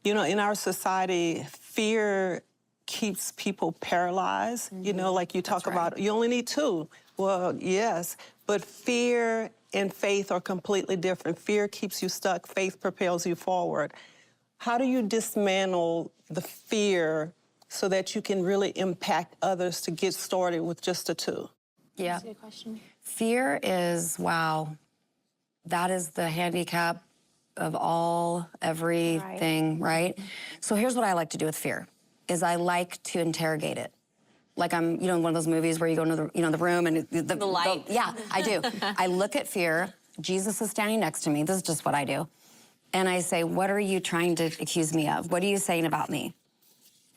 You know, in our society, fear keeps people paralyzed. You know, like you talk about, you only need two. Well, yes, but fear and faith are completely different. Fear keeps you stuck, faith propels you forward. How do you dismantle the fear so that you can really impact others to get started with just the two? Yeah. That's a good question. Fear is, wow, that is the handicap of everything, right? So here's what I like to do with fear, is I like to interrogate it. Like I'm, you know, one of those movies where you go into the, the room and the light. Yeah, I do. I look at fear. Jesus is standing next to me. This is just what I do. And I say, what are you trying to accuse me of? What are you saying about me?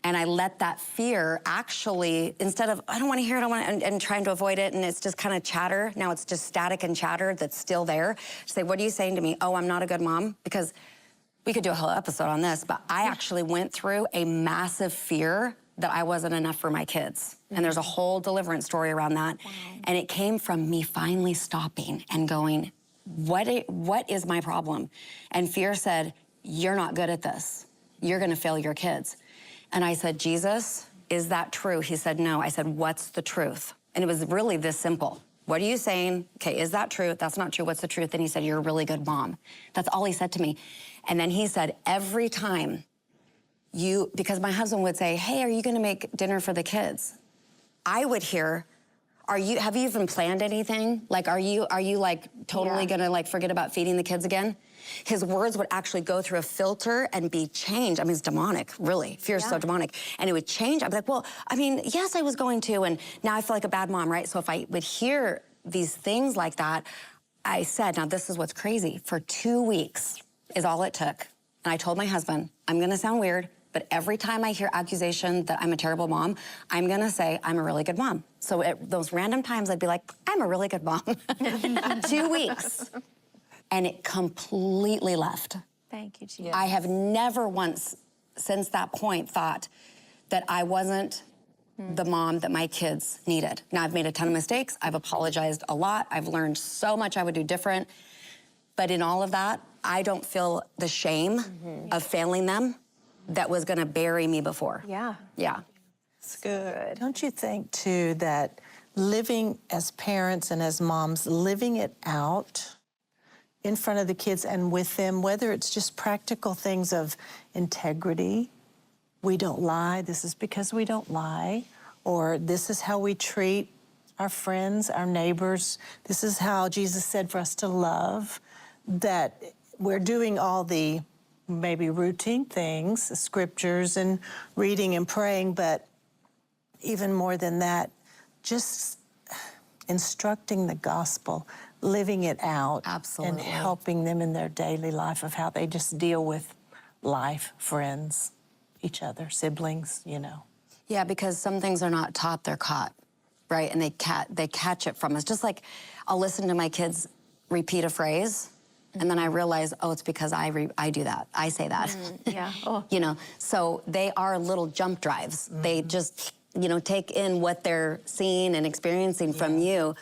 And I let that fear actually, instead of, I don't want to hear it, I want to, and trying to avoid it, and it's just kind of chatter. Now it's just static and chatter that's still there. Say, what are you saying to me? Oh, I'm not a good mom? Because we could do a whole episode on this, but I actually went through a massive fear that I wasn't enough for my kids. And there's a whole deliverance story around that. Wow. And it came from me finally stopping and going, what is my problem? And fear said, you're not good at this. You're gonna fail your kids. And I said, Jesus, is that true? He said, no. I said, what's the truth? And it was really this simple. What are you saying? Okay, is that true? That's not true. What's the truth? And he said, you're a really good mom. That's all he said to me. And then he said, every time because my husband would say, hey, are you gonna make dinner for the kids? I would hear, have you even planned anything? Like, are you like totally gonna like forget about feeding the kids again? His words would actually go through a filter and be changed. I mean, it's demonic, really. Fear is so demonic. And it would change. I'd be like, well, I mean, yes, I was going to, and now I feel like a bad mom, right? So if I would hear these things like that, I said, now this is what's crazy. For 2 weeks is all it took. And I told my husband, I'm gonna sound weird, but every time I hear accusation that I'm a terrible mom, I'm gonna say, I'm a really good mom. So at those random times, I'd be like, I'm a really good mom. 2 weeks. And it completely left. Thank you, Jesus. I have never once, since that point, thought that I wasn't the mom that my kids needed. Now, I've made a ton of mistakes. I've apologized a lot. I've learned so much I would do different. But in all of that, I don't feel the shame of failing them that was gonna bury me before. Yeah. Yeah. It's good. Don't you think, too, that living as parents and as moms, living it out in front of the kids and with them, whether it's just practical things of integrity, we don't lie, this is because we don't lie, or this is how we treat our friends, our neighbors, this is how Jesus said for us to love, that we're doing all the maybe routine things, scriptures and reading and praying, but even more than that, just instructing the gospel, living it out. Absolutely. And helping them in their daily life of how they just deal with life, friends, each other, siblings, you know. Yeah, because some things are not taught, they're caught, right? And they catch it from us. Just like I'll listen to my kids repeat a phrase, and then I realize, oh, it's because I do that. I say that. Yeah. Oh. You know, so they are little jump drives. They just, take in what they're seeing and experiencing from you.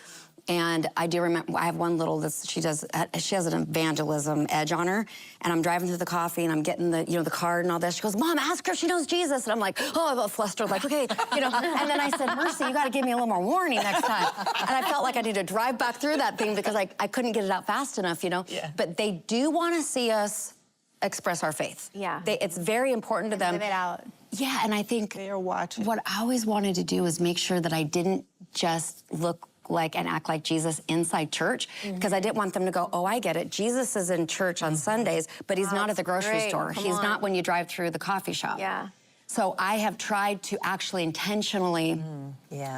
And I do remember, I have one little, she has an evangelism edge on her, and I'm driving through the coffee and I'm getting the, the card and all this. She goes, Mom, ask her if she knows Jesus. And I'm like, oh, I'm all flustered, like, okay, And then I said, Mercy, you gotta give me a little more warning next time. And I felt like I needed to drive back through that thing because I couldn't get it out fast enough, Yeah. But they do wanna see us express our faith. Yeah. It's very important to them. Live it out. Yeah, and I think They are watching. what I always wanted to do is make sure that I didn't just look like and act like Jesus inside church, because I didn't want them to go, oh, I get it. Jesus is in church on Sundays, but he's not at the grocery great. store. Come He's on. not when you drive through the coffee shop. Yeah. So I have tried to actually intentionally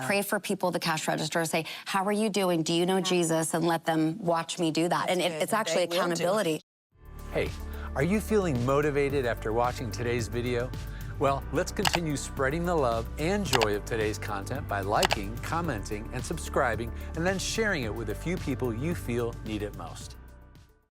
pray for people at the cash register, say, how are you doing? Do you know Jesus? And let them watch me do that. And it's actually They will do it. accountability. Hey, are you feeling motivated after watching today's video? Well, let's continue spreading the love and joy of today's content by liking, commenting, and subscribing, and then sharing it with a few people you feel need it most.